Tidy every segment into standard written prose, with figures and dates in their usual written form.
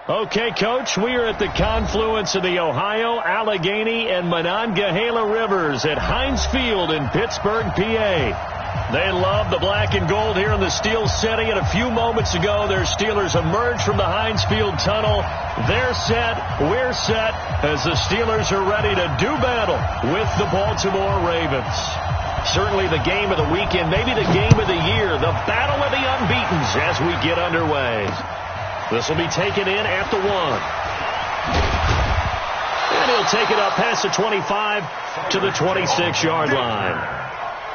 Okay, Coach, we are at the confluence of the Ohio, Allegheny, and Monongahela Rivers at Heinz Field in Pittsburgh, PA. They love the black and gold here in the Steel City, and a few moments ago, their Steelers emerged from the Heinz Field tunnel. They're set, we're set, as the Steelers are ready to do battle with the Baltimore Ravens. Certainly the game of the weekend, maybe the game of the year, the battle of the unbeatens as we get underway. This will be taken in at the 1. And he'll take it up past the 25 to the 26-yard line.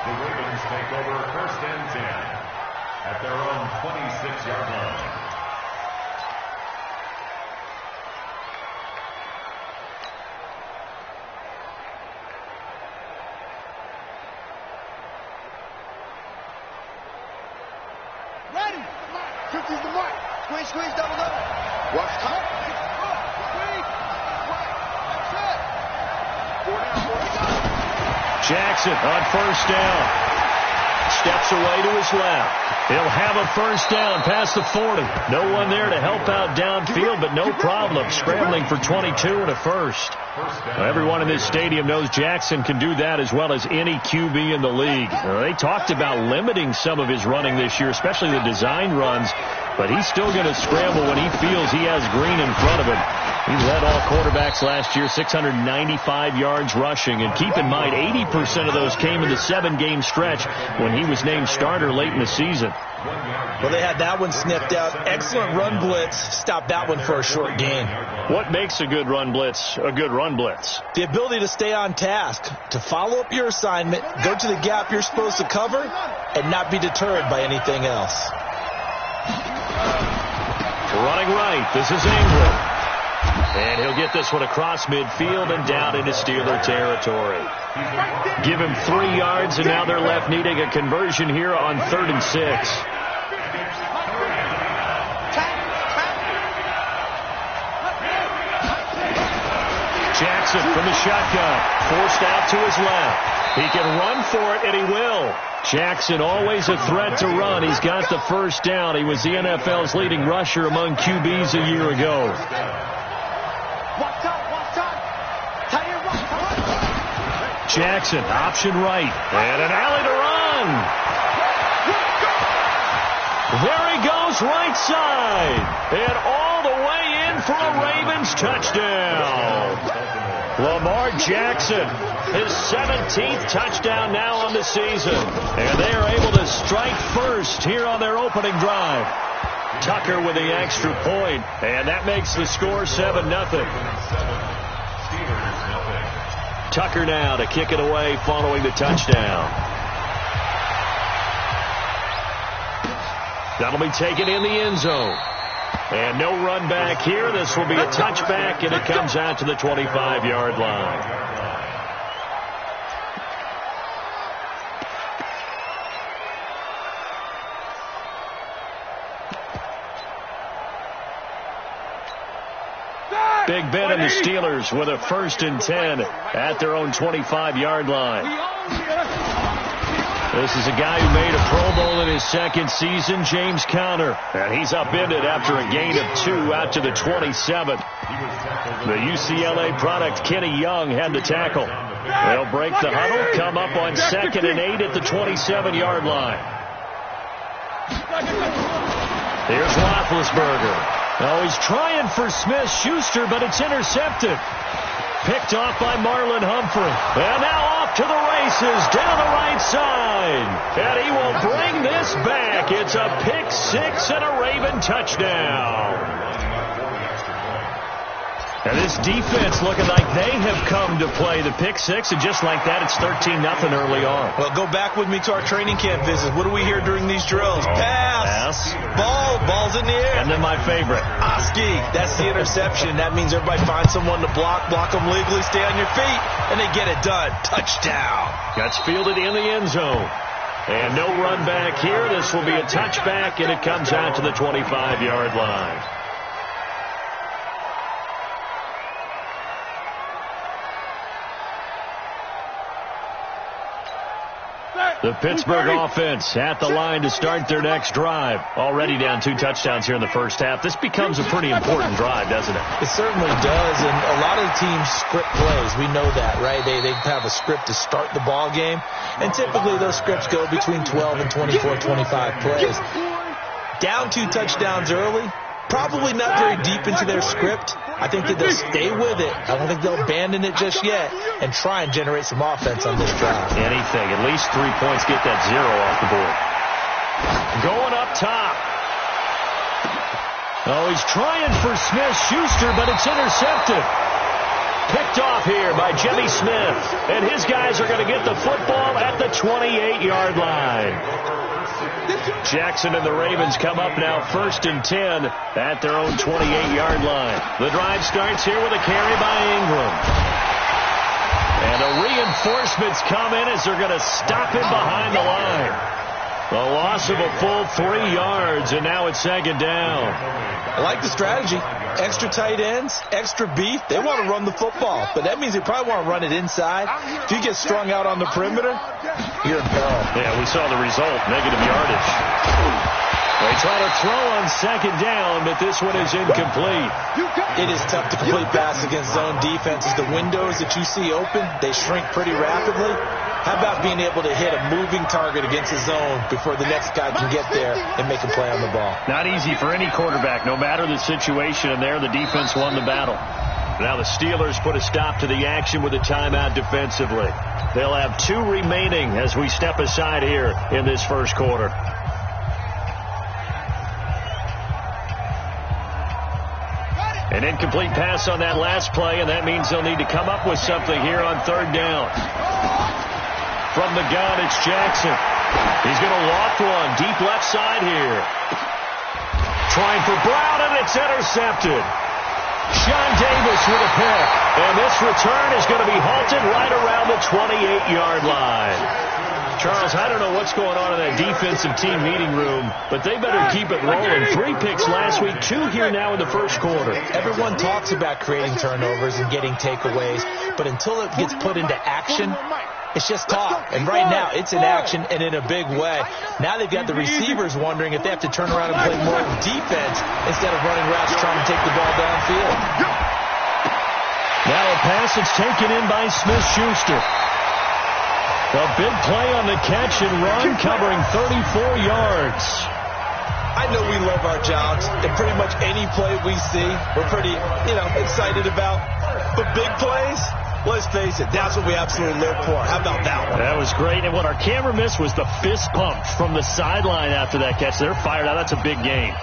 The Ravens take over 1st and 10 at their own 26-yard line. Ready. 50's the mark. Squeeze, double. Watch time. Squeeze. Jackson on 1st down. Steps away to his left. He'll have a 1st down past the 40. No one there to help out downfield, but no problem scrambling for 22 and a 1st. Well, everyone in this stadium knows Jackson can do that as well as any QB in the league. They talked about limiting some of his running this year, especially the design runs, but he's still going to scramble when he feels he has green in front of him. He led all quarterbacks last year, 695 yards rushing. And keep in mind, 80% of those came in the 7-game stretch when he was named starter late in the season. Well, they had that one sniffed out. Excellent run blitz. Stopped that one for a short gain. What makes a good run blitz a good run blitz? The ability to stay on task, to follow up your assignment, go to the gap you're supposed to cover, and not be deterred by anything else. Running right, this is Ingram. And he'll get this one across midfield and down into Steeler territory. Give him 3 yards, and now they're left needing a conversion here on 3rd and 6. Jackson from the shotgun, forced out to his left. He can run for it, and he will. Jackson always a threat to run. He's got the 1st down. He was the NFL's leading rusher among QBs a year ago. Jackson, option right, and an alley to run. There he goes, right side, and all the way in for a Ravens touchdown. Lamar Jackson, his 17th touchdown now on the season, and they are able to strike first here on their opening drive. Tucker with the extra point, and that makes the score 7-0. Tucker now to kick it away following the touchdown. That'll be taken in the end zone. And no run back here. This will be a touchback, and it comes out to the 25-yard line. Big Ben and the Steelers with a 1st and 10 at their own 25-yard line. This is a guy who made a Pro Bowl in his 2nd season, James Conner. And he's upended after a gain of 2 out to the 27. The UCLA product, Kenny Young, had the tackle. They'll break the huddle, come up on 2nd and 8 at the 27-yard line. Here's Roethlisberger. Oh, he's trying for Smith-Schuster, but it's intercepted. Picked off by Marlon Humphrey. And now off to the races down the right side. And he will bring this back. It's a pick 6 and a Raven touchdown. And this defense looking like they have come to play the pick 6, and just like that, it's 13-0 early on. Well, go back with me to our training camp visits. What do we hear during these drills? Pass. Ball's in the air. And then my favorite. Oski, that's the interception. That means everybody finds someone to block them legally, stay on your feet, and they get it done. Touchdown. Gets fielded in the end zone. And no run back here. This will be a touchback, and it comes out to the 25-yard line. The Pittsburgh offense at the line to start their next drive. Already down 2 touchdowns here in the first half. This becomes a pretty important drive, doesn't it? It certainly does, and a lot of the teams script plays. We know that, right? They have a script to start the ball game, and typically those scripts go between 12 and 24, 25 plays. Down 2 touchdowns early, probably not very deep into their script. I think that they'll stay with it. I don't think they'll abandon it just yet and try and generate some offense on this drive. Anything. At least 3 points, get that 0 off the board. Going up top. Oh, he's trying for Smith-Schuster, but it's intercepted. Picked off here by Jimmy Smith. And his guys are going to get the football at the 28-yard line. Jackson and the Ravens come up now 1st and 10 at their own 28-yard line. The drive starts here with a carry by Ingram. And the reinforcements come in as they're going to stop him behind the line. A loss of a full 3 yards, and now it's 2nd down. I like the strategy. Extra tight ends, extra beef. They want to run the football, but that means they probably want to run it inside. If you get strung out on the perimeter, you're in peril. Yeah, we saw the result, negative yardage. They try to throw on 2nd down, but this one is incomplete. It is tough to complete pass against zone defenses. The windows that you see open, they shrink pretty rapidly. How about being able to hit a moving target against a zone before the next guy can get there and make a play on the ball? Not easy for any quarterback, no matter the situation, and there the defense won the battle. Now the Steelers put a stop to the action with a timeout defensively. They'll have 2 remaining as we step aside here in this first quarter. An incomplete pass on that last play, and that means they'll need to come up with something here on 3rd down. From the gun, it's Jackson. He's going to loft one deep left side here. Trying for Brown, and it's intercepted. Sean Davis with a pick. And this return is going to be halted right around the 28-yard line. Charles, I don't know what's going on in that defensive team meeting room, but they better keep it rolling. 3 picks last week, 2 here now in the first quarter. Everyone talks about creating turnovers and getting takeaways, but until it gets put into action, it's just talk. And right now, it's in action and in a big way. Now they've got the receivers wondering if they have to turn around and play more defense instead of running routes trying to take the ball downfield. Now a pass that's taken in by Smith-Schuster. A big play on the catch and run, covering 34 yards. I know we love our jobs, and pretty much any play we see, we're pretty, excited about. But big plays, let's face it, that's what we absolutely live for. How about that one? That was great, and what our camera missed was the fist pump from the sideline after that catch. They're fired out. That's a big game.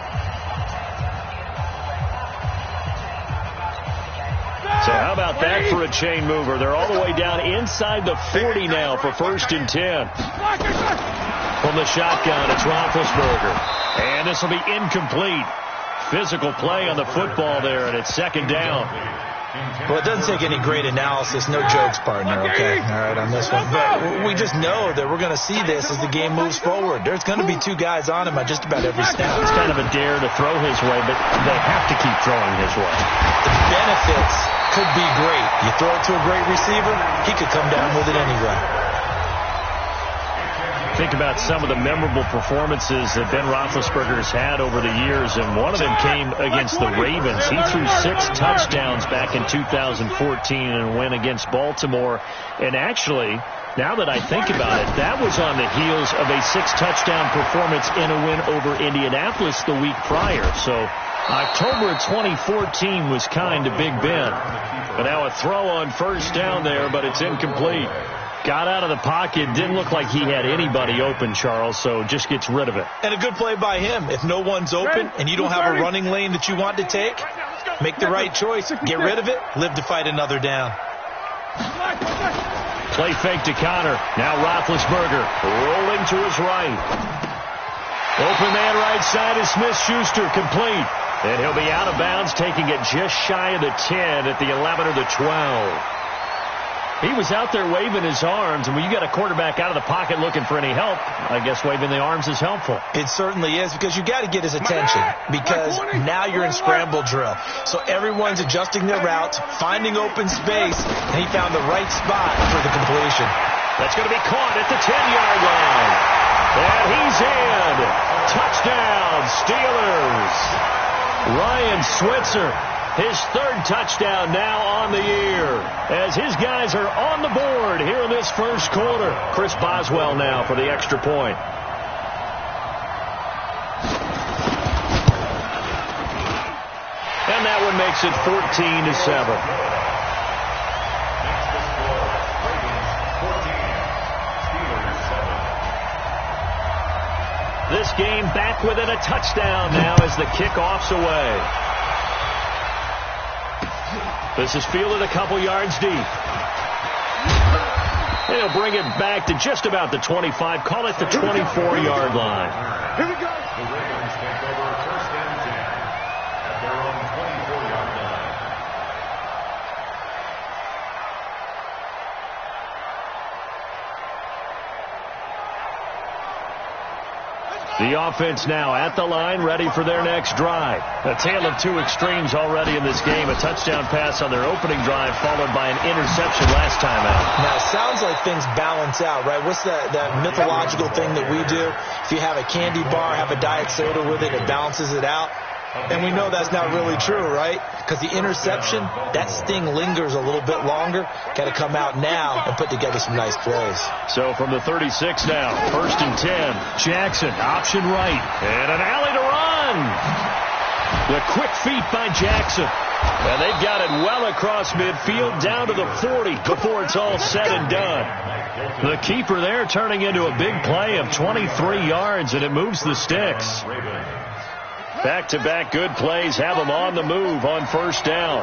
So how about that for a chain mover? They're all the way down inside the 40 now for 1st and 10. From the shotgun, it's Roethlisberger. And this will be incomplete. Physical play on the football there, and it's 2nd down. Well, it doesn't take any great analysis. No jokes, partner, okay? All right, on this one. But we just know that we're going to see this as the game moves forward. There's going to be 2 guys on him on just about every snap. It's kind of a dare to throw his way, but they have to keep throwing his way. The benefits could be great. You throw it to a great receiver, he could come down with it anyway. Think about some of the memorable performances that Ben Roethlisberger's had over the years, and one of them came against the Ravens. He threw 6 touchdowns back in 2014 and win against Baltimore. And actually, now that I think about it, that was on the heels of a 6-touchdown performance in a win over Indianapolis the week prior. So October of 2014 was kind to Big Ben. But now a throw on 1st down there, but it's incomplete. Got out of the pocket. Didn't look like he had anybody open, Charles, so just gets rid of it. And a good play by him. If no one's open and you don't have a running lane that you want to take, make the right choice. Get rid of it. Live to fight another down. Play fake to Connor. Now Roethlisberger rolling to his right. Open man right side is Smith-Schuster, complete. And he'll be out of bounds, taking it just shy of the 10 at the 11 or the 12. He was out there waving his arms, and when you got a quarterback out of the pocket looking for any help, I guess waving the arms is helpful. It certainly is, because you got to get his attention, because now you're in scramble drill. So everyone's adjusting their routes, finding open space, and he found the right spot for the completion. That's going to be caught at the 10-yard line. And he's in. Touchdown, Steelers. Ryan Switzer, his third touchdown now on the year, as his guys are on the board here in this first quarter. Chris Boswell now for the extra point. And that one makes it 14-7. This game back within a touchdown now as the kickoff's away. This is fielded a couple yards deep. They'll bring it back to just about the 25. Call it the 24-yard line. Here we go. The Ravens take over first and 10 at their own 24-yard line. The offense now at the line, ready for their next drive. A tale of two extremes already in this game. A touchdown pass on their opening drive, followed by an interception last time out. Now, it sounds like things balance out, right? What's that mythological thing that we do? If you have a candy bar, have a diet soda with it, it balances it out. And we know that's not really true, right? Because the interception, that sting lingers a little bit longer. Got to come out now and put together some nice plays. So from the 36 now, first and 10. Jackson, option right, and an alley to run. The quick feet by Jackson. And they've got it well across midfield down to the 40 before it's all said and done. The keeper there turning into a big play of 23 yards, and it moves the sticks. Back-to-back good plays have them on the move on first down.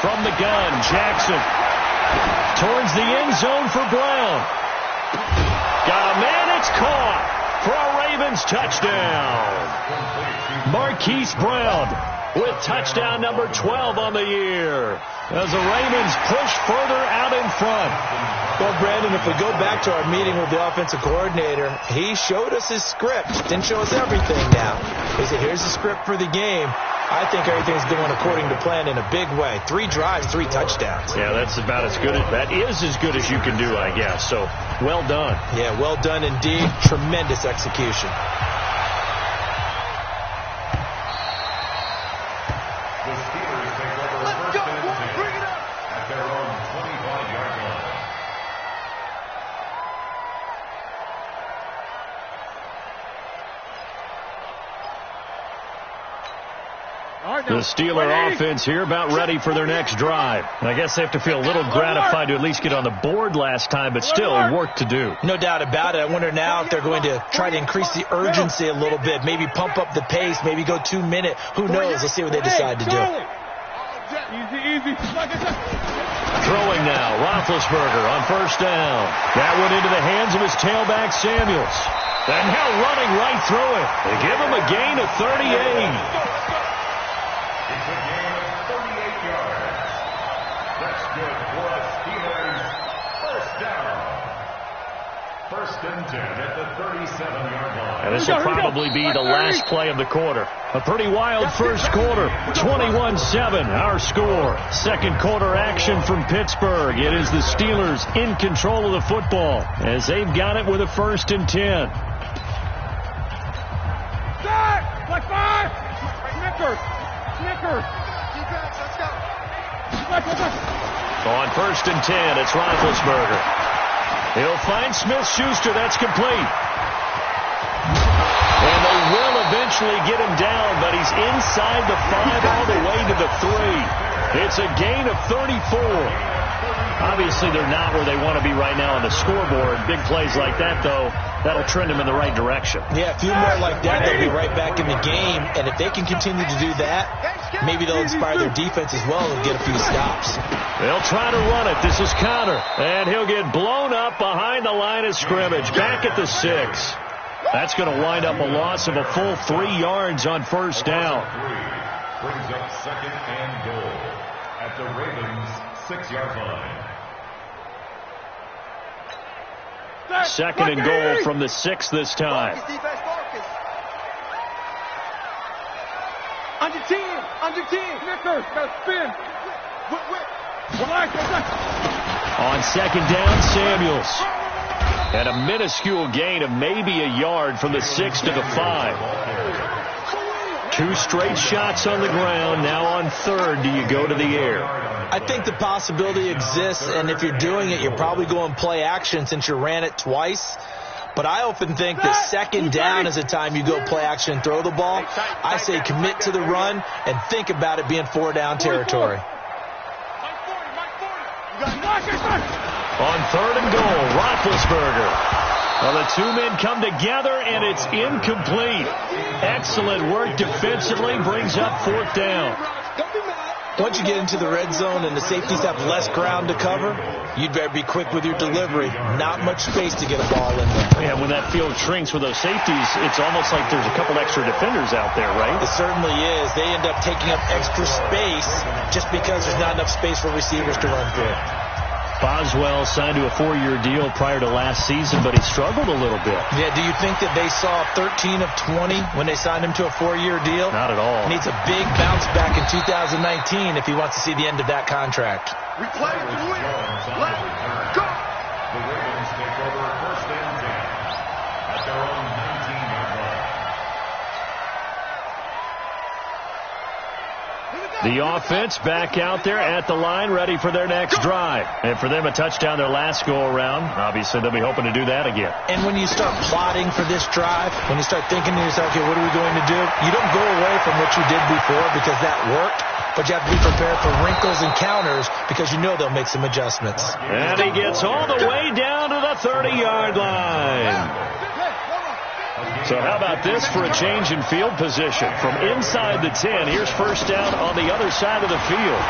From the gun, Jackson towards the end zone for Brown. Got a man, it's caught for a Ravens touchdown. Marquise Brown with touchdown number 12 on the year, as the Ravens push further out in front. Well, Brandon, if we go back to our meeting with the offensive coordinator, he showed us his script. Didn't show us everything now. He said, here's the script for the game. I think everything's going according to plan in a big way. 3 drives, 3 touchdowns. Yeah, that's about as good as, that is as good as you can do, I guess. So, well done. Yeah, well done indeed. Tremendous execution. The Steelers take over first and 10 at their own 25-yard line. The Steeler offense here about ready for their next drive. I guess they have to feel a little gratified to at least get on the board last time, but still work to do. No doubt about it. I wonder now if they're going to try to increase the urgency a little bit, maybe pump up the pace, maybe go 2 minute. Who knows? Let's see what they decide to do. Easy. Throwing now, Roethlisberger on first down. That went into the hands of his tailback, Samuels. And now running right through it. They give him a gain of 38. It's a gain of 38 yards. That's good for the Steelers. First down. First and 10 at the 37-yard line. And this will probably be the last play of the quarter. A pretty wild first quarter. 21-7, our score. Second quarter action from Pittsburgh. It is the Steelers in control of the football as they've got it with a first and 10. Like 5. Snicker. Defense, let's go. On first and 10, it's Roethlisberger. He'll find Smith-Schuster. That's complete. And they will eventually get him down, but he's inside the 5 all the way to the 3. It's a gain of 34. Obviously, they're not where they want to be right now on the scoreboard. Big plays like that, though, that'll trend them in the right direction. Yeah, a few more like that, they'll be right back in the game. And if they can continue to do that, maybe they'll inspire their defense as well and get a few stops. They'll try to run it. This is Connor. And he'll get blown up behind the line of scrimmage, back at the 6. That's going to wind up a loss of a full 3 yards on first down. Brings up second and goal at the Ravens' 6-yard line. Second and goal from the 6 this time. Under 10. Under 10. Nicker. Got spin. Relax. On second down, Samuels. And a minuscule gain of maybe a yard from the 6 to the 5. 2 straight shots on the ground. Now on third, do you go to the air? I think the possibility exists, and if you're doing it, you're probably going play action since you ran it twice. But I often think that second down is the time you go play action and throw the ball. I say commit to the run and think about it being 4-down territory. On third and goal, Roethlisberger. Well, the 2 men come together, and it's incomplete. Excellent work defensively, brings up 4th down. Once you get into the red zone and the safeties have less ground to cover, you'd better be quick with your delivery. Not much space to get a ball in there. Yeah, when that field shrinks with those safeties, it's almost like there's a couple extra defenders out there, right? It certainly is. They end up taking up extra space just because there's not enough space for receivers to run through. Boswell signed to a 4-year deal prior to last season, but he struggled a little bit. Yeah, do you think that they saw 13 of 20 when they signed him to a 4-year deal? Not at all. Needs a big bounce back in 2019 if he wants to see the end of that contract. We play to win. Let's go. The Ravens take over 1st and 10 at their own 19-yard line. The offense back out there at the line, ready for their next drive. And for them, a touchdown their last go-around. Obviously, they'll be hoping to do that again. And when you start plotting for this drive, when you start thinking to yourself, okay, what are we going to do? You don't go away from what you did before because that worked, but you have to be prepared for wrinkles and counters because you know they'll make some adjustments. And he gets all the way down to the 30-yard line. So how about this for a change in field position? From inside the 10, here's 1st down on the other side of the field.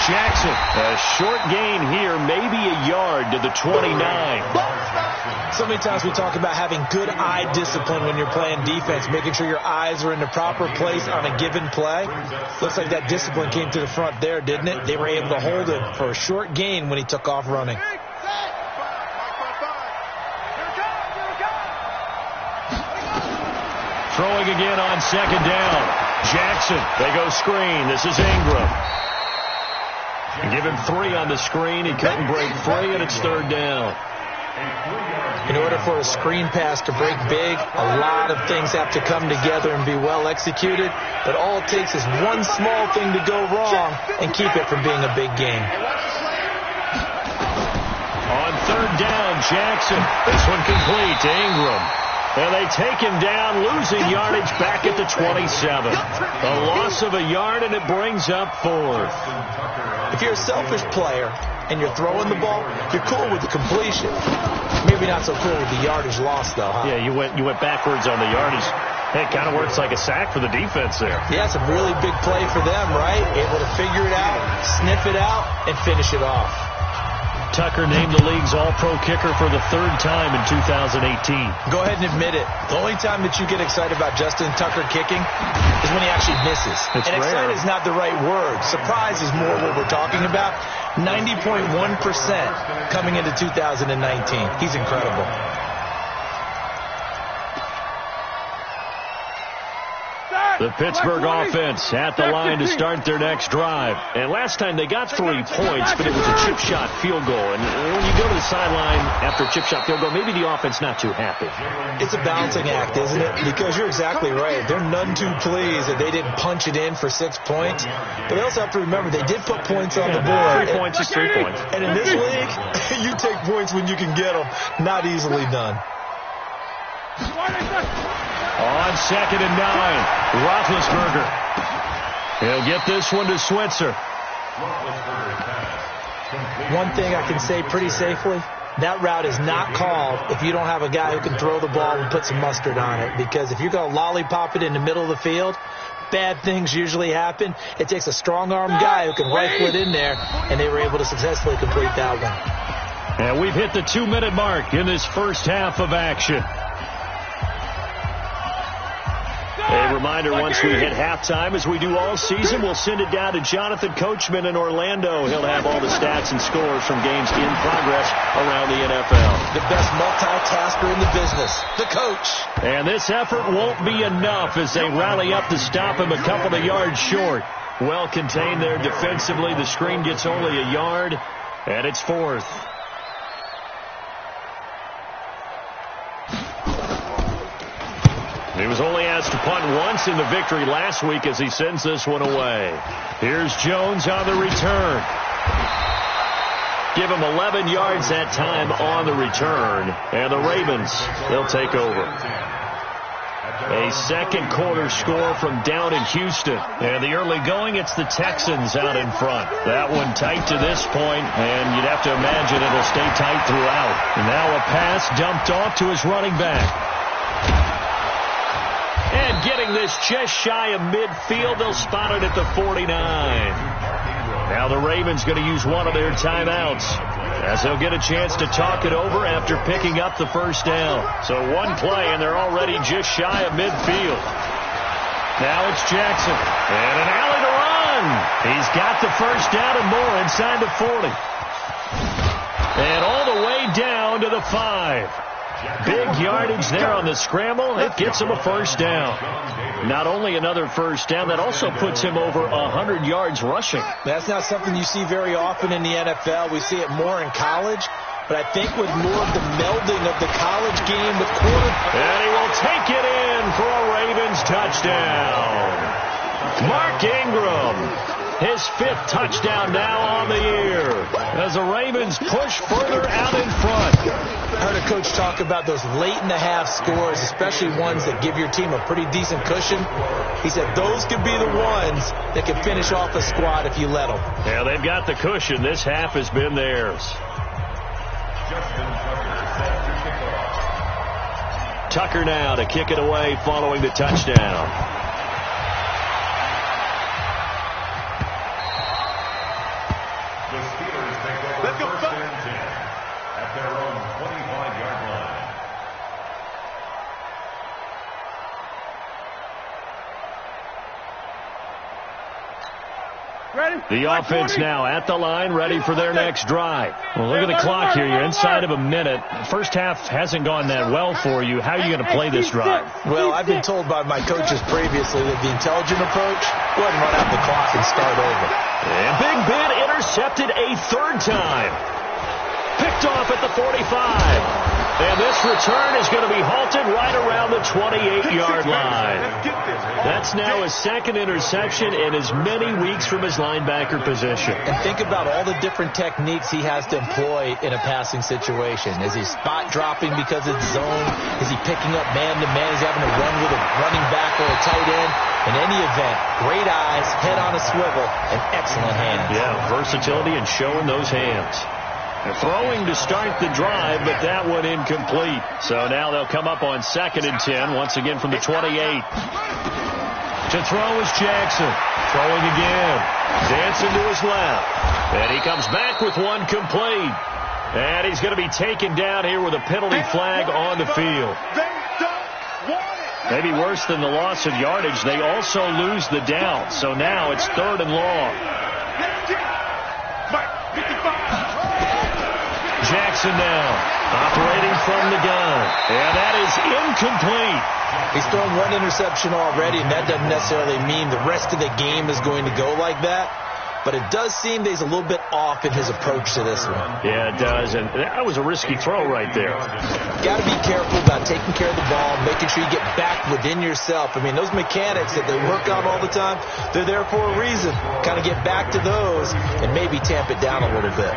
Jackson, a short gain here, maybe a yard to the 29. So many times we talk about having good eye discipline when you're playing defense, making sure your eyes are in the proper place on a given play. Looks like that discipline came to the front there, didn't it? They were able to hold him for a short gain when he took off running. Throwing again on second down. Jackson, they go screen. This is Ingram. Give him 3 on the screen. He couldn't break free, and it's 3rd down. In order for a screen pass to break big, a lot of things have to come together and be well executed. But all it takes is one small thing to go wrong and keep it from being a big game. On 3rd down, Jackson. This one complete to Ingram. And they take him down, losing yardage back at the 27. A loss of a yard, and it brings up 4th. If you're a selfish player and you're throwing the ball, you're cool with the completion. Maybe not so cool with the yardage loss, though, huh? Yeah, you went backwards on the yardage. Hey, it kind of works like a sack for the defense there. Yeah, it's a really big play for them, right? Able to figure it out, sniff it out, and finish it off. Tucker named the league's all-pro kicker for the 3rd time in 2018. Go ahead and admit it. The only time that you get excited about Justin Tucker kicking is when he actually misses. It's and rare. excited is not the right word. Surprise is more what we're talking about. 90.1% coming into 2019. He's incredible. The Pittsburgh offense at the line to start their next drive. And last time they got 3 points, but it was a chip shot field goal. And when you go to the sideline after a chip shot field goal, maybe the offense not too happy. It's a balancing act, isn't it? Because you're exactly right. They're none too pleased that they didn't punch it in for 6 points. But they also have to remember they did put points on the board. 3 points is 3 points. And in this league, you take points when you can get them. Not easily done. On 2nd and 9, Roethlisberger. He'll get this one to Switzer. One thing I can say pretty safely, that route is not called if you don't have a guy who can throw the ball and put some mustard on it. Because if you're going to lollipop it in the middle of the field, bad things usually happen. It takes a strong-arm guy who can rifle it in there, and they were able to successfully complete that one. And we've hit the 2-minute mark in this first half of action. They reminder, once we hit halftime, as we do all season, we'll send it down to Jonathan Coachman in Orlando. He'll have all the stats and scores from games in progress around the NFL. The best multitasker in the business, the coach. And this effort won't be enough as they rally up to stop him a couple of yards short. Well contained there defensively. The screen gets only a yard, and it's 4th. He was only asked to punt once in the victory last week as he sends this one away. Here's Jones on the return. Give him 11 yards that time on the return. And the Ravens, they'll take over. A second quarter score from down in Houston. And the early going, it's the Texans out in front. That one tight to this point, and you'd have to imagine it'll stay tight throughout. And now a pass dumped off to his running back. And getting this just shy of midfield, they'll spot it at the 49. Now the Ravens going to use one of their timeouts as they'll get a chance to talk it over after picking up the first down. So one play, and they're already just shy of midfield. Now it's Jackson. And an alley to run. He's got the first down and more inside the 40. And all the way down to the 5. Big yardage there on the scramble. It gets him a first down. Not only another first down, that also puts him over 100 yards rushing. That's not something you see very often in the NFL. We see it more in college. But I think with more of the melding of the college game with quarterback. And he will take it in for a Ravens touchdown. Mark Ingram, his 5th touchdown now on the year as the Ravens push further out in front. I heard a coach talk about those late-in-the-half scores, especially ones that give your team a pretty decent cushion. He said those could be the ones that can finish off a squad if you let them. Yeah, they've got the cushion. This half has been theirs. Tucker now to kick it away following the touchdown. Let's go first and 10 at their own 25-yard line. Ready? The offense now at the line, ready for their next drive. Well, look at the clock here. You're inside of a minute. First half hasn't gone that well for you. How are you going to play this drive? Well, I've been told by my coaches previously that the intelligent approach wasn't run out the clock and start over. And Big Ben intercepted a 3rd time. Picked off at the 45. And this return is going to be halted right around the 28-yard line. That's now his 2nd interception in as many weeks from his linebacker position. And think about all the different techniques he has to employ in a passing situation. Is he spot dropping because it's zone? Is he picking up man-to-man? Is he having to run with a running back or a tight end? In any event, great eyes, head on a swivel, and excellent hands. Yeah, versatility and showing those hands. They're throwing to start the drive, but that one incomplete. So now they'll come up on 2nd and 10, once again from the 28. To throw is Jackson. Throwing again. Dancing to his left. And he comes back with one complete. And he's going to be taken down here with a penalty flag on the field. Maybe worse than the loss of yardage, they also lose the down. So now it's 3rd and long. Jackson now operating from the gun. And that is incomplete. He's thrown one interception already, and that doesn't necessarily mean the rest of the game is going to go like that. But it does seem that he's a little bit off in his approach to this one. Yeah, it does. And that was a risky throw right there. Got to be careful about taking care of the ball, making sure you get back within yourself. I mean, those mechanics that they work on all the time, they're there for a reason. Kind of get back to those and maybe tamp it down a little bit.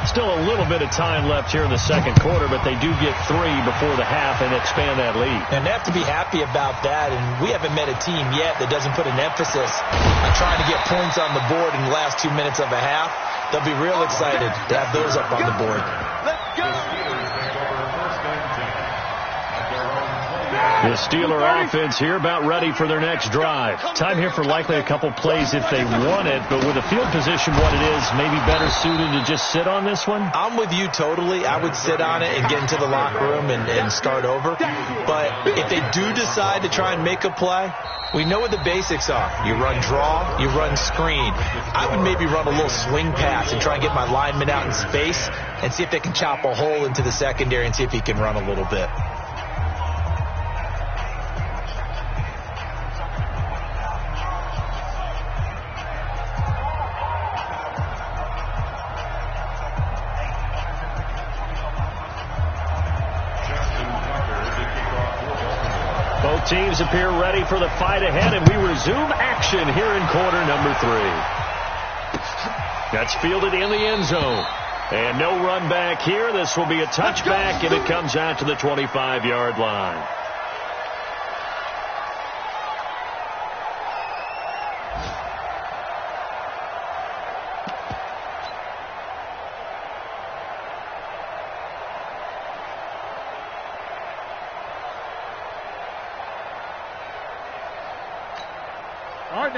Still a little bit of time left here in the 2nd quarter, but they do get 3 before the half and expand that lead. And they have to be happy about that. And we haven't met a team yet that doesn't put an emphasis on trying to get points on the board in the last 2 minutes of a half. They'll be real excited to have those up on the board. Let's go. The Steeler offense here about ready for their next drive. Time here for likely a couple plays if they want it, but with the field position what it is, maybe better suited to just sit on this one? I'm with you totally. I would sit on it and get into the locker room and start over. But if they do decide to try and make a play, we know what the basics are. You run draw, you run screen. I would maybe run a little swing pass and try and get my lineman out in space and see if they can chop a hole into the secondary and see if he can run a little bit. Both teams appear ready for the fight ahead, and we resume action here in quarter number 3. That's fielded in the end zone. And no run back here. This will be a touchback, and it comes out to the 25-yard line.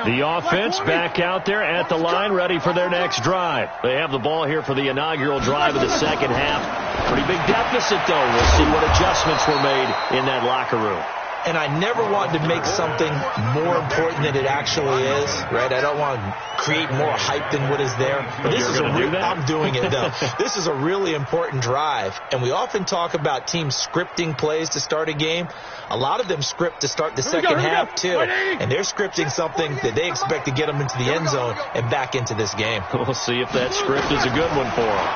The offense back out there at the line, ready for their next drive. They have the ball here for the inaugural drive of the second half. Pretty big deficit, though. We'll see what adjustments were made in that locker room. And I never want to make something more important than it actually is, right? I don't want to create more hype than what is there. But this is I'm doing it, though. This is a really important drive. And we often talk about teams scripting plays to start a game. A lot of them script to start the second half, too. And they're scripting something that they expect to get them into the end zone and back into this game. We'll see if that script is a good one for them.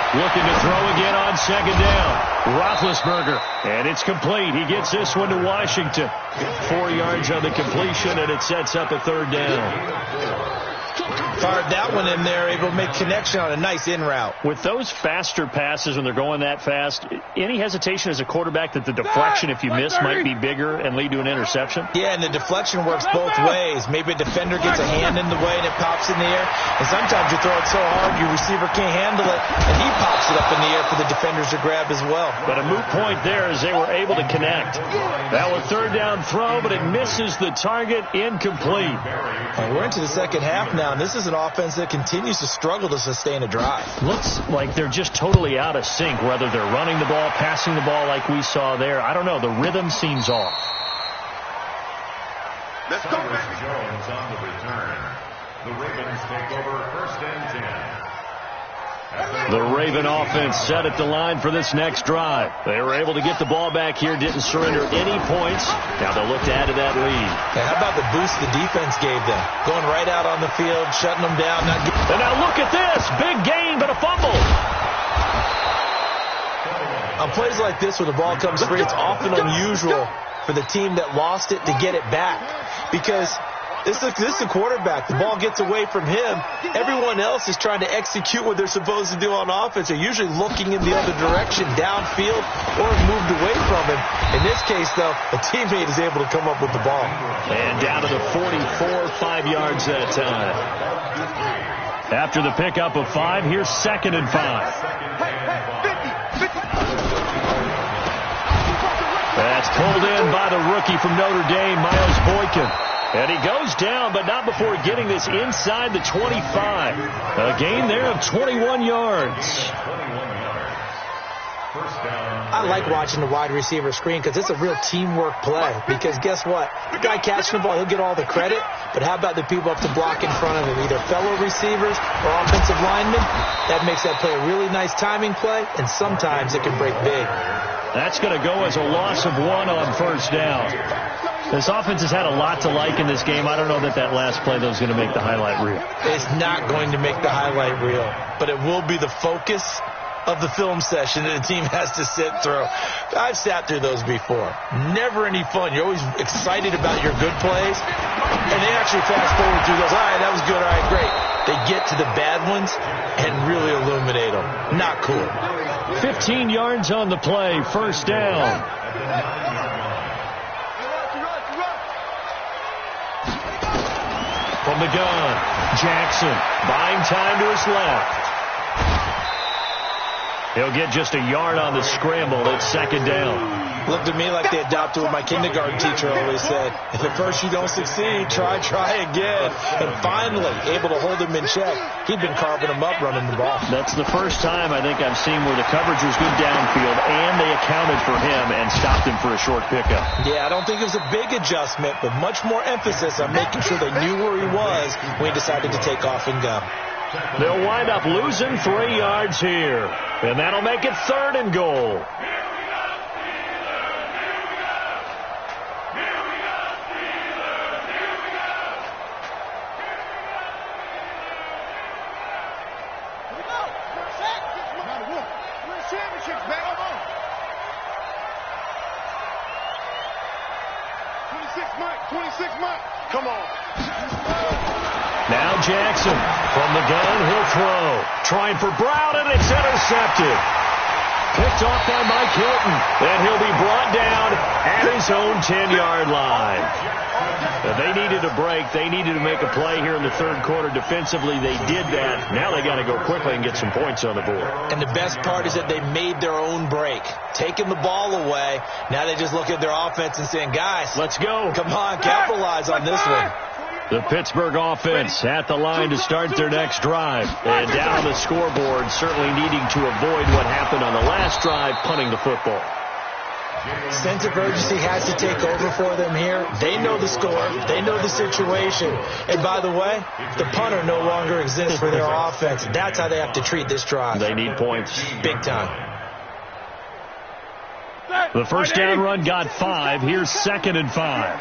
Looking to throw again on second down. Roethlisberger. And it's complete. He gets this one to Washington. 4 yards on the completion, and it sets up a third down. Fired that one in there, able to make connection on a nice in route. With those faster passes when they're going that fast, any hesitation as a quarterback that the deflection, if you miss, might be bigger and lead to an interception? Yeah, and the deflection works both ways. Maybe a defender gets a hand in the way and it pops in the air. And sometimes you throw it so hard your receiver can't handle it, and he pops it up in the air for the defenders to grab as well. But a moot point there as they were able to connect. That was third down throw, but it misses the target, incomplete. And we're into the second half now, and this is an offense that continues to struggle to sustain a drive. Looks like they're just totally out of sync, whether they're running the ball, passing the ball like we saw there. I don't know. The rhythm seems off. Let's go, Jones on the return. The Ravens take over first and 10. The Raven offense set at the line for this next drive. They were able to get the ball back here, didn't surrender any points. Now they'll look to add to that lead. Hey, how about the boost the defense gave them? Going right out on the field, shutting them down. And now look at this. Big gain, but a fumble. On plays like this where the ball comes free, it's often unusual for the team that lost it to get it back. Because this is a quarterback. The ball gets away from him. Everyone else is trying to execute what they're supposed to do on offense. They're usually looking in the other direction, downfield, or moved away from him. In this case, though, a teammate is able to come up with the ball. And down to the 44, 5 yards that time. After the pickup of 5, here's 2nd and 5. That's pulled in by the rookie from Notre Dame, Miles Boykin. And he goes down, but not before getting this inside the 25. A gain there of 21 yards. I like watching the wide receiver screen because it's a real teamwork play. Because guess what? The guy catching the ball, he'll get all the credit. But how about the people up to block in front of him, either fellow receivers or offensive linemen? That makes that play a really nice timing play, and sometimes it can break big. That's going to go as a loss of 1 on first down. This offense has had a lot to like in this game. I don't know that last play, though, is going to make the highlight reel. It's not going to make the highlight reel, but it will be the focus of the film session that the team has to sit through. I've sat through those before. Never any fun. You're always excited about your good plays, and they actually fast forward through those. All right, that was good. All right, great. They get to the bad ones and really illuminate them. Not cool. 15 yards on the play, first down. From the gun, Jackson buying time to his left. He'll get just a yard on the scramble. It's second down. Looked to me like they adopted what my kindergarten teacher always said. If at first you don't succeed, try again. And finally, able to hold him in check. He'd been carving him up running the ball. That's the first time I think I've seen where the coverage was good downfield and they accounted for him and stopped him for a short pickup. Yeah, I don't think it was a big adjustment, but much more emphasis on making sure they knew where he was when he decided to take off and go. They'll wind up losing 3 yards here, and that'll make it 3rd and goal. Come on. Now Jackson from the gun, he'll throw. Trying for Brown, and it's intercepted. Picked off by Mike Hilton. And he'll be brought down at his own 10-yard line. They needed a break. They needed to make a play here in the 3rd quarter. Defensively, they did that. Now they got to go quickly and get some points on the board. And the best part is that they made their own break. Taking the ball away. Now they just look at their offense and saying, guys, let's go. Come on, capitalize on this one. The Pittsburgh offense at the line to start their next drive. And down on the scoreboard, certainly needing to avoid what happened on the last drive, punting the football. Sense of urgency has to take over for them here. They know the score. They know the situation. And by the way, the punter no longer exists for their offense. That's how they have to treat this drive. They need points. Big time. The first down run got 5. Here's 2nd and 5.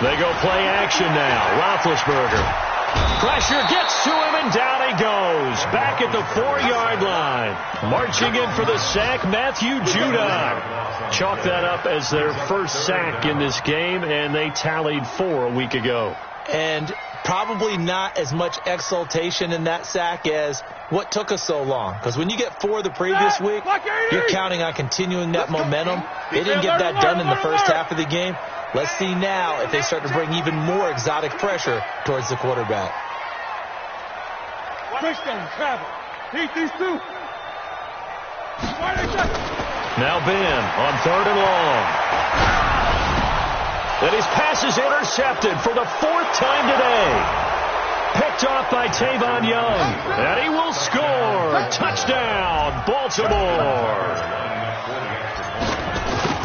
They go play action now. Roethlisberger. Pressure gets to him, and down he goes. Back at the 4-yard line. Marching in for the sack, Matthew Judon. Chalk that up as their first sack in this game, and they tallied 4 a week ago. And probably not as much exultation in that sack as what took us so long. Because when you get 4 the previous week, you're counting on continuing that momentum. They didn't get that done in the first half of the game. Let's see now if they start to bring even more exotic pressure towards the quarterback. Touchdown, travel. These two. Now Ben on 3rd and long. And his pass is intercepted for the 4th time today. Picked off by Tavon Young. And he will score. Touchdown, Baltimore.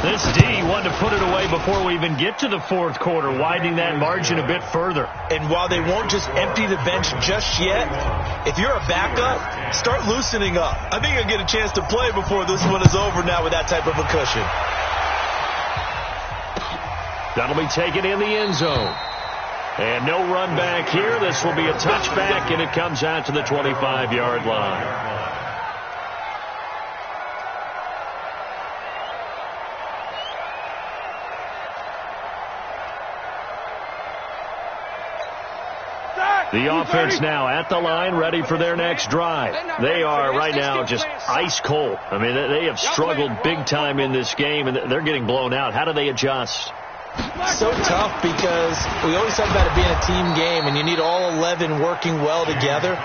This D wanted to put it away before we even get to the 4th quarter, widening that margin a bit further. And while they won't just empty the bench just yet, if you're a backup, start loosening up. I think you'll get a chance to play before this one is over now with that type of a cushion. That'll be taken in the end zone. And no run back here. This will be a touchback, and it comes out to the 25-yard line. The offense now at the line, ready for their next drive. They are right now just ice cold. I mean, they have struggled big time in this game, and they're getting blown out. How do they adjust? So tough because we always talk about it being a team game, and you need all 11 working well together.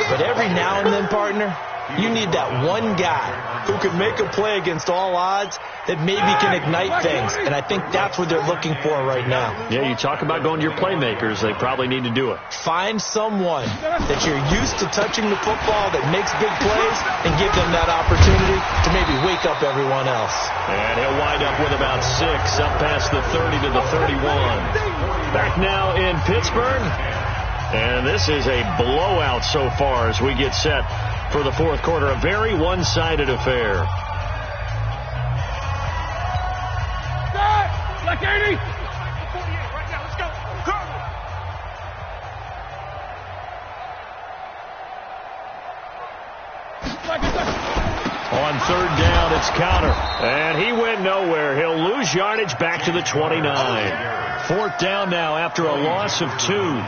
But every now and then, partner, you need that one guy who can make a play against all odds that maybe can ignite things. And I think that's what they're looking for right now. Yeah, you talk about going to your playmakers. They probably need to do it. Find someone that you're used to touching the football that makes big plays and give them that opportunity to maybe wake up everyone else. And he'll wind up with about 6 up past the 30 to the 31. Back now in Pittsburgh. And this is a blowout so far as we get set for the 4th quarter. A very one-sided affair. Like 80. 48 right now. Let's go. On 3rd down, it's Counter. And he went nowhere. He'll lose yardage back to the 29. 4th down now after a loss of 2.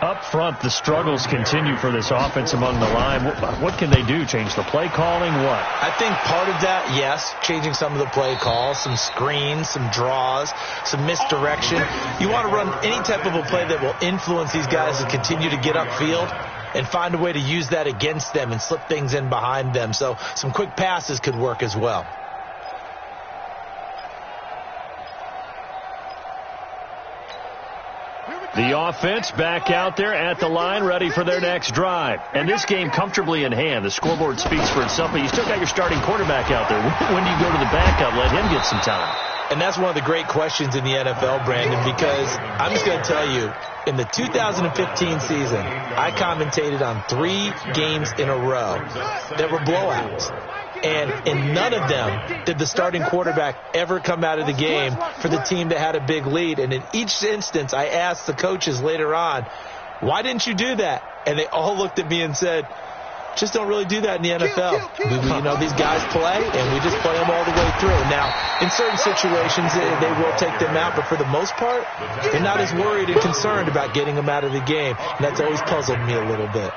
Up front, the struggles continue for this offense among the line. What can they do? Change the play calling? What? I think part of that, yes, changing some of the play calls, some screens, some draws, some misdirection. You want to run any type of a play that will influence these guys to continue to get upfield. and find a way to use that against them and slip things in behind them. So some quick passes could work as well. The offense back out there at the line, ready for their next drive. And this game comfortably in hand. The scoreboard speaks for itself, but you still got your starting quarterback out there. When do you go to the backup? Let him get some time. And that's one of the great questions in the NFL, Brandon, because I'm just going to tell you, in the 2015 season, I commentated on 3 games in a row that were blowouts. And in none of them did the starting quarterback ever come out of the game for the team that had a big lead. And in each instance, I asked the coaches later on, why didn't you do that? And they all looked at me and said, just don't really do that in the NFL. These guys play, and we just play them all the way through. Now, in certain situations, they will take them out, but for the most part, they're not as worried and concerned about getting them out of the game. And that's always puzzled me a little bit.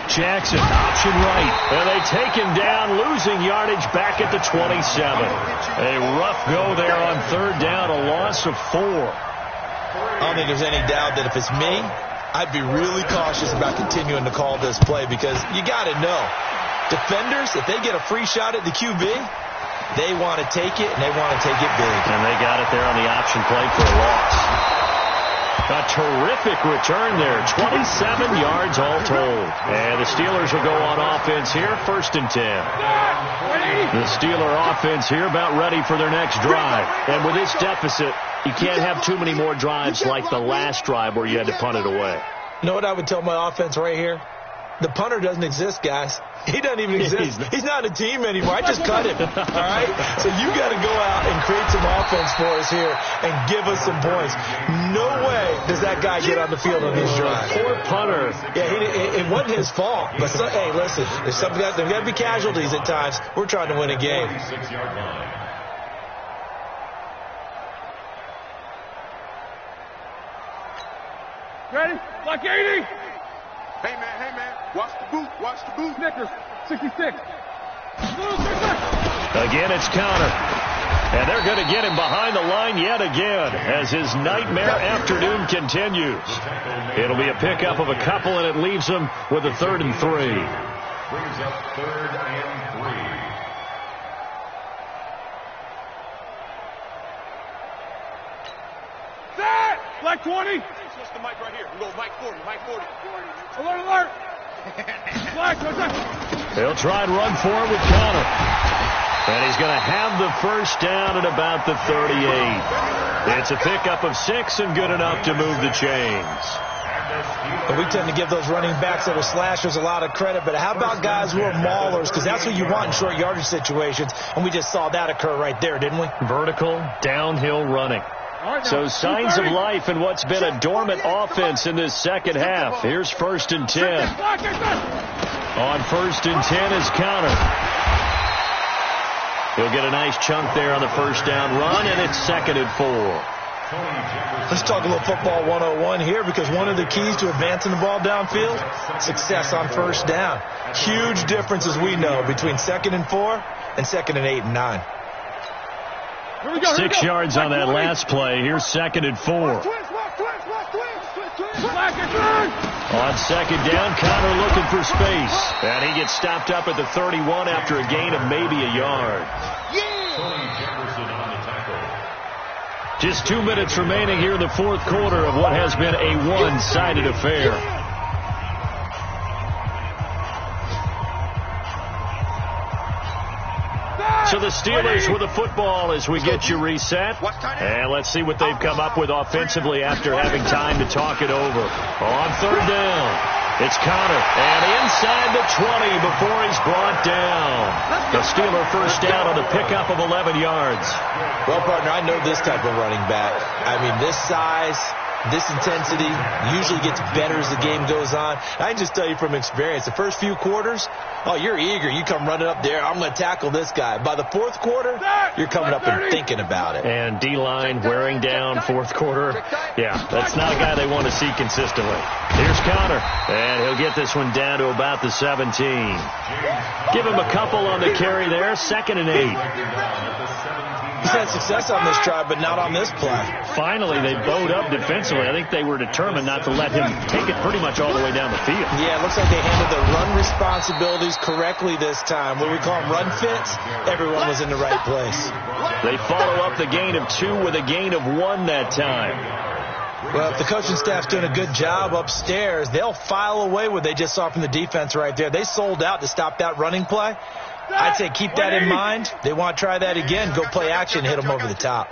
Jackson, option right. And they take him down, losing yardage back at the 27. A rough go there on 3rd down, a loss of 4. I don't think there's any doubt that if it's me, I'd be really cautious about continuing to call this play because you got to know, defenders, if they get a free shot at the QB, they want to take it, and they want to take it big. And they got it there on the option play for a loss. A terrific return there, 27 yards all told. And the Steelers will go on offense here, 1st and 10. The Steeler offense here about ready for their next drive. And with this deficit, you can't have too many more drives like the last drive where you had to punt it away. You know what I would tell my offense right here? The punter doesn't exist, guys. He doesn't even exist. He's not a team anymore. I just cut him. All right? So you got to go out and create some offense for us here and give us some points. No way does that guy get on the field on these drives. Poor punter. Yeah, it wasn't his fault. But, hey, listen, there's got to be casualties at times. We're trying to win a game. Ready? Like 80. Hey, man. Watch the boot. Snickers, 66. Again, it's counter. And they're going to get him behind the line yet again as his nightmare afternoon continues. It'll be a pickup of a couple, and it leaves him with a 3rd and 3. Brings up 3rd and 3. Set! Black 20. Switch the mic right here. We go Mike 40. Alert. He'll try and run for it with Connor. And he's going to have the first down at about the 38. It's a pickup of 6 and good enough to move the chains. And we tend to give those running backs that are slashers a lot of credit, but how about guys who are maulers? Because that's what you want in short yardage situations, and we just saw that occur right there, didn't we? Vertical, downhill running. So signs of life in what's been a dormant offense in this second half. Here's 1st and 10. On 1st and 10 is Counter. He'll get a nice chunk there on the first down run, and it's 2nd and 4. Let's talk a little football 101 here, because one of the keys to advancing the ball downfield, success on first down. Huge difference, as we know, between 2nd and 4 and 2nd and 8 and 9. 6 yards on that last play. Here's 2nd and 4. On 2nd down, Connor looking for space. And he gets stopped up at the 31 after a gain of maybe a yard. Just 2 minutes remaining here in the 4th quarter of what has been a one-sided affair. So the Steelers with the football as we get you reset. And let's see what they've come up with offensively after having time to talk it over. On 3rd down, it's Connor. And inside the 20 before he's brought down. The Steeler first down on the pickup of 11 yards. Well, partner, I know this type of running back. I mean, this size, this intensity usually gets better as the game goes on. I can just tell you from experience, the first few quarters, oh, you're eager. You come running up there. I'm going to tackle this guy. By the 4th quarter, you're coming up and thinking about it. And D-line wearing down 4th quarter. Yeah, that's not a guy they want to see consistently. Here's Connor, and he'll get this one down to about the 17. Give him a couple on the carry there. 2nd and 8. He's had success on this drive, but not on this play. Finally, they bowed up defensively. I think they were determined not to let him take it pretty much all the way down the field. Yeah, it looks like they handled their run responsibilities correctly this time. What we call them run fits, everyone was in the right place. They follow up the gain of 2 with a gain of 1 that time. Well, if the coaching staff's doing a good job upstairs, they'll file away what they just saw from the defense right there. They sold out to stop that running play. I'd say keep that in mind. They want to try that again. Go play action, hit them over the top.